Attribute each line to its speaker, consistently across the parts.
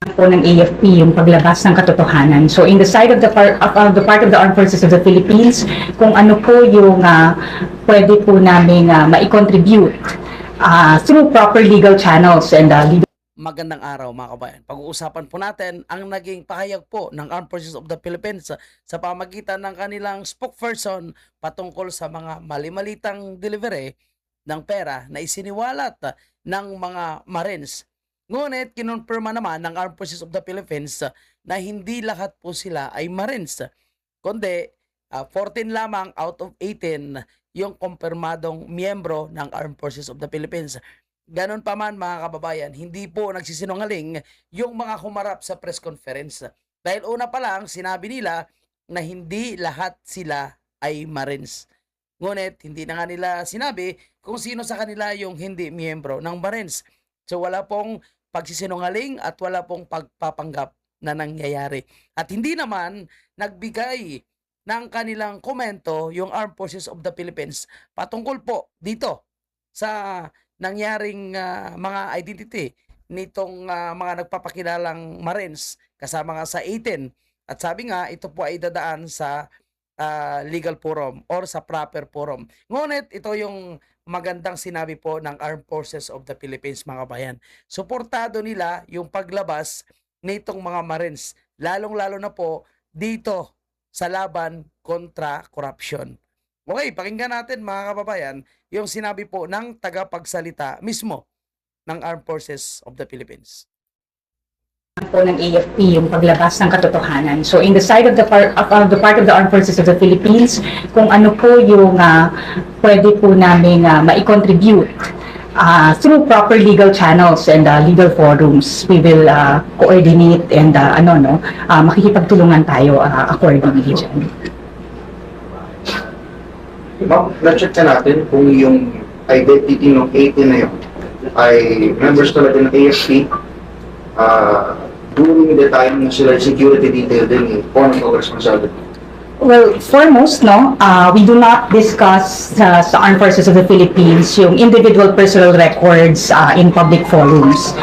Speaker 1: po ng AFP yung paglabas ng katotohanan. So in the side of the part of the Armed Forces of the Philippines, kung ano po yung pwede po namin mai-contribute through proper legal channels and legal.
Speaker 2: Magandang araw mga kabayan. Pag-uusapan po natin ang naging pahayag po ng Armed Forces of the Philippines sa pamagitan ng kanilang spokesperson patungkol sa mga mali-malitang delivery ng pera na isiniwalat ng mga Marines. Ngunit kinonfirma naman ng Armed Forces of the Philippines na hindi lahat po sila ay Marines, kundi 14 lamang out of 18 yung kumpirmadong miyembro ng Armed Forces of the Philippines. Ganon pa man mga kababayan, hindi po nagsisinungaling yung mga humarap sa press conference. Dahil una pa lang sinabi nila na hindi lahat sila ay Marines. Ngunit hindi na nga nila sinabi kung sino sa kanila yung hindi miyembro ng Marines. So wala pong pagsisinungaling at wala pong pagpapanggap na nangyayari. At hindi naman nagbigay ng kanilang komento yung Armed Forces of the Philippines patungkol po dito sa nangyaring mga identity nitong mga nagpapakilalang Marines kasama nga sa 18. At sabi nga, ito po ay dadaan sa legal forum or sa proper forum. Ngunit ito yung magandang sinabi po ng Armed Forces of the Philippines mga kabayan. Suportado nila yung paglabas nitong mga Marines, lalong-lalo na po dito sa laban kontra corruption. Okay, pakinggan natin mga kababayan yung sinabi po ng tagapagsalita mismo ng Armed Forces of the Philippines.
Speaker 1: Po ng AFP yung paglabas ng katotohanan. So in the side of the part of the Armed Forces of the Philippines, kung ano po yung pwede po namin mai-contribute through proper legal channels and legal forums, we will coordinate and makikipagtulungan tayo accordingly dyan.
Speaker 3: Ma'am, na-check na natin kung yung identity ng 18 na yun ay members talaga ng AFP during the time na sila security detail din on responsibility.
Speaker 1: Well, foremost, we do not discuss sa Armed Forces of the Philippines yung individual personal records in public forums.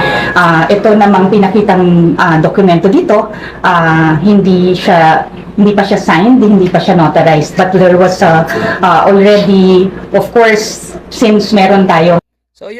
Speaker 1: Ito namang pinakitang dokumento dito, hindi pa siya signed, hindi pa siya notarized, but there was already, of course, since meron tayo.
Speaker 2: So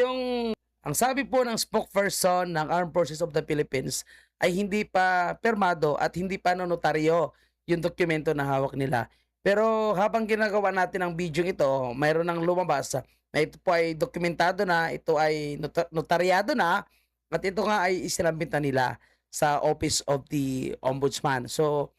Speaker 2: ang sabi po ng spokesperson ng Armed Forces of the Philippines ay hindi pa permado at hindi pa notaryo yung dokumento na hawak nila. Pero habang ginagawa natin ang video ito, mayroon nang lumabas na ito po ay dokumentado na, ito ay notaryado na, at ito nga ay isinabit na nila sa Office of the Ombudsman. So,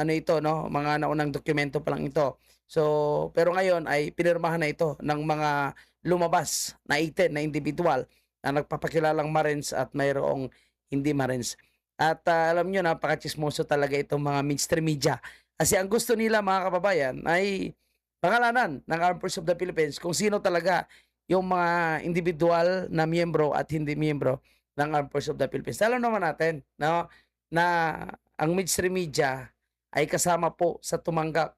Speaker 2: ito, no? Mga naunang dokumento pa lang ito. So, pero ngayon ay pinirmahan na ito ng mga lumabas na 18 na individual na nagpapakilalang Marines at mayroong hindi Marines. At alam nyo, napaka-chismoso talaga itong mga mainstream media. Kasi ang gusto nila mga kababayan ay pangalanan ng Armed Forces of the Philippines kung sino talaga yung mga individual na miyembro at hindi miyembro ng Armed Forces of the Philippines. Alam naman natin, no, na ang mainstream media ay kasama po sa tumanggap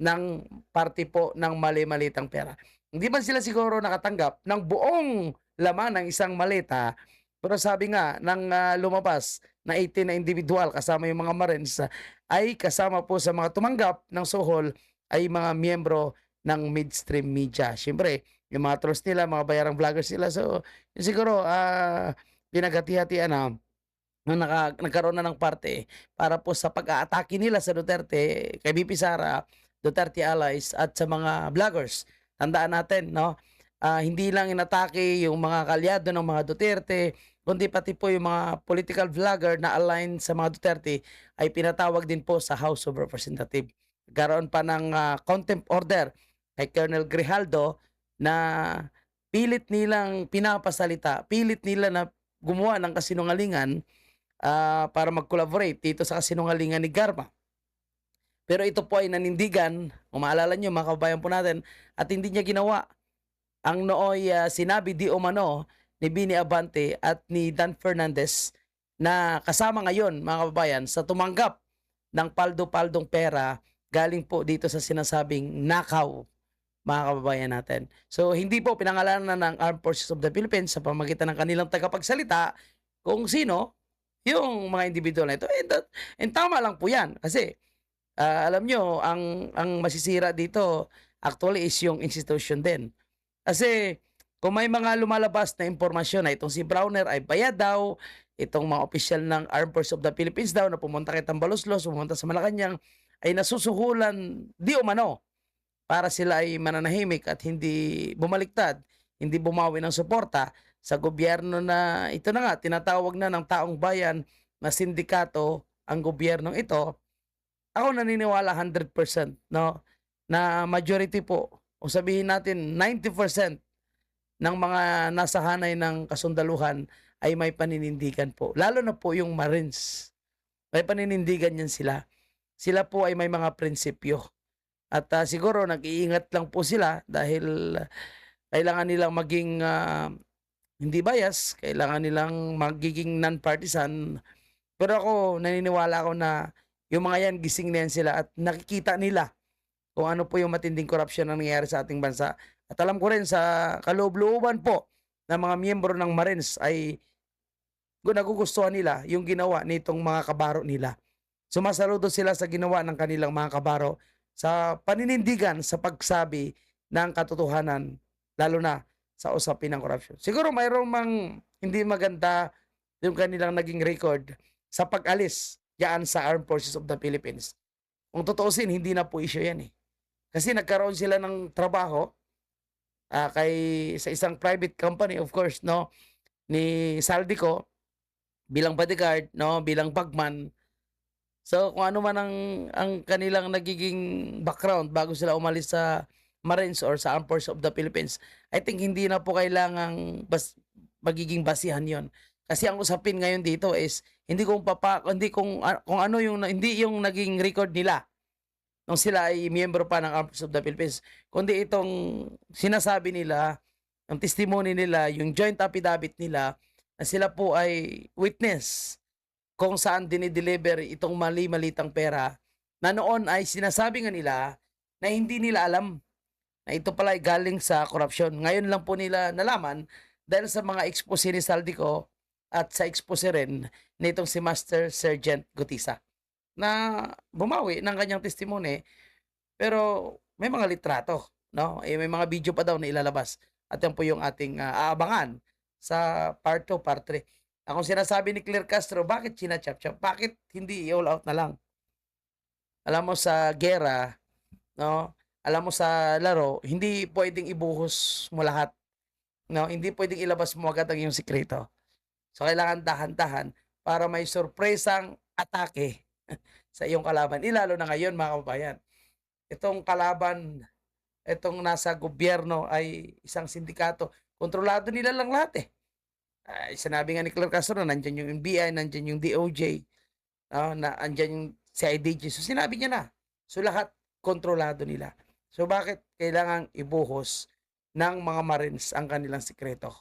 Speaker 2: ng parte po ng mali-malitang pera. Hindi man sila siguro nakatanggap ng buong laman ng isang maleta, pero sabi nga ng lumabas na 18 na individual kasama yung mga Marines ay kasama po sa mga tumanggap ng suhol ay mga miyembro ng mainstream media. Siyempre, yung mga trolls nila, mga bayarang vloggers nila. So, yun siguro, pinaghati-hatian na nagkaroon na ng parte para po sa pag-aatake nila sa Duterte, kay BP Sara, Duterte allies at sa mga vloggers. Tandaan natin, no? Hindi lang inatake yung mga kalyado ng mga Duterte, kundi pati po yung mga political vlogger na aligned sa mga Duterte ay pinatawag din po sa House of Representatives. Karoon pa ng contempt order kay Colonel Grijaldo na pilit nilang pinapasalita, pilit nila na gumawa ng kasinungalingan para mag-collaborate dito sa kasinungalingan ni Garma. Pero ito po ay nanindigan, kung maalala nyo mga kababayan po natin, at hindi niya ginawa. Ang nooy sinabi di umano ni Bini Abante at ni Dan Fernandez na kasama ngayon mga kababayan sa tumanggap ng paldo-paldong pera galing po dito sa sinasabing nakaw mga kababayan natin. So hindi po pinangalanan ng Armed Forces of the Philippines sa pamamagitan ng kanilang tagapagsalita kung sino yung mga individual na ito. And tama lang po yan. Kasi alam nyo, ang masisira dito actually is yung institution din. Kasi kung may mga lumalabas na impormasyon na itong si Browner ay bayad daw, itong mga opisyal ng Armed Forces of the Philippines daw na pumunta kay Tambaloslos, pumunta sa Malacanang, ay nasusuhulan di umano para sila ay mananahimik at hindi bumaliktad, hindi bumawi ng suporta sa gobyerno na ito na nga, tinatawag na ng taong bayan na sindikato ang gobyernong ito. Ako naniniwala 100%, no, na majority po, o sabihin natin 90% ng mga nasa hanay ng kasundaluhan ay may paninindigan po. Lalo na po yung Marines. May paninindigan yan sila. Sila po ay may mga prinsipyo. At siguro nag-iingat lang po sila dahil kailangan nilang maging hindi bias, kailangan nilang magiging non-partisan. Pero ako, naniniwala ako na yung mga yan, gising na yan sila at nakikita nila kung ano po yung matinding korupsyon na nangyayari sa ating bansa. At alam ko rin sa kaloob-looban po ng mga miyembro ng Marines ay nagugustuhan nila yung ginawa nitong mga kabaro nila. Sumasaludo sila sa ginawa ng kanilang mga kabaro sa paninindigan sa pagsabi ng katotohanan, lalo na sa usapin ng korupsyon. Siguro mayroong mang hindi maganda yung kanilang naging record sa pag-alis diyan sa Armed Forces of the Philippines. Kung tutuusin, hindi na po issue yan eh. Kasi nagkaroon sila ng trabaho sa isang private company, of course, no, ni Saldico bilang bodyguard, no, bilang bagman. So kung ano man ang kanilang nagiging background bago sila umalis sa Marines or sa Armed Forces of the Philippines, I think hindi na po kailangang magiging basihan 'yon. Kasi ang usapin ngayon dito is hindi kung ano yung hindi yung naging record nila nung sila ay miyembro pa ng Armed Forces of the Philippines, kundi itong sinasabi nila, ang testimony nila, yung joint affidavit nila na sila po ay witness kung saan dinideliver itong mali-malitang pera na noon ay sinasabi nga nila na hindi nila alam na ito pala ay galing sa korupsyon. Ngayon lang po nila nalaman dahil sa mga expose ni Saldico at sa expose rin nitong si Master Sergeant Gutisa na bumawi ng kanyang testimony, pero may mga litrato, no? May mga video pa daw na ilalabas. At yan po yung ating aabangan sa part 2, part 3. Kung sinasabi ni Claire Castro, bakit china-chap-chap? Bakit hindi i-all out na lang? Alam mo sa gera, no? Alam mo sa laro, hindi pwedeng ibuhos mo lahat. No? Hindi pwedeng ilabas mo agad ang iyong sikreto. So kailangan dahan-dahan para may sorpresang atake sa iyong kalaban. Lalo na ngayon mga kababayan. Itong kalaban, itong nasa gobyerno ay isang sindikato. Kontrolado nila lang lahat eh. Sinabi nga ni Claire Castro na nandyan yung NBI, nandyan yung DOJ, na andyan yung CIDG. So sinabi niya na. So lahat kontrolado nila. So bakit kailangan ibuhos ng mga Marines ang kanilang sikreto?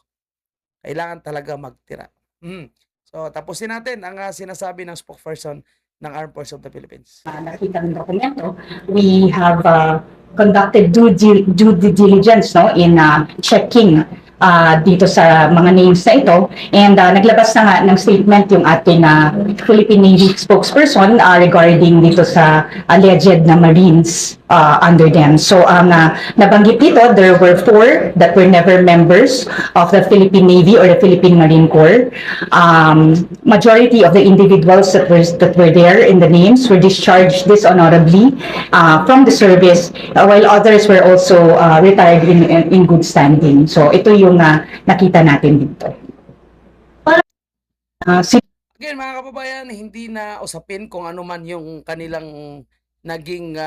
Speaker 2: Kailangan talaga magtira. So tapusin natin ang sinasabi ng spokesperson ng Armed Forces of the Philippines.
Speaker 1: Nakita ng dokumento, we have conducted due diligence, no, in checking dito sa mga names na ito, and naglabas na nga ng statement yung ating Philippine Navy spokesperson regarding dito sa alleged na Marines under them. So ang nabanggit dito, there were 4 that were never members of the Philippine Navy or the Philippine Marine Corps. Majority of the individuals that were there in the names were discharged dishonorably from the service, while others were also retired in good standing. So ito yung nakita natin dito.
Speaker 2: Again, mga kababayan, hindi na usapin kung ano man yung kanilang naging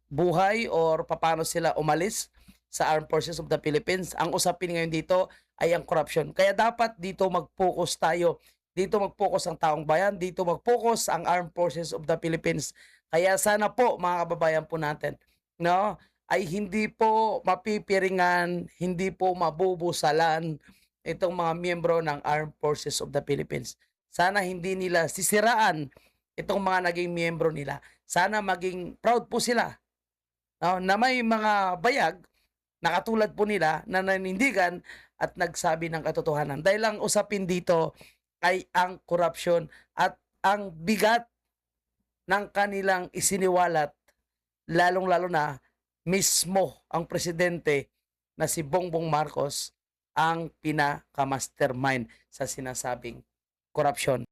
Speaker 2: buhay or paano sila umalis sa Armed Forces of the Philippines. Ang usapin ngayon dito ay ang corruption. Kaya dapat dito mag-focus tayo. Dito mag-focus ang taong bayan. Dito mag-focus ang Armed Forces of the Philippines. Kaya sana po, mga kababayan po natin, no, ay hindi po mapipiringan, hindi po mabubusalan itong mga miyembro ng Armed Forces of the Philippines. Sana hindi nila sisiraan itong mga naging miyembro nila. Sana maging proud po sila, no, na may mga bayag na katulad po nila na nanindigan at nagsabi ng katotohanan. Dahil ang usapin dito ay ang korupsyon at ang bigat ng kanilang isiniwalat, lalong-lalo na mismo ang presidente na si Bongbong Marcos ang pinaka-mastermind sa sinasabing korupsyon.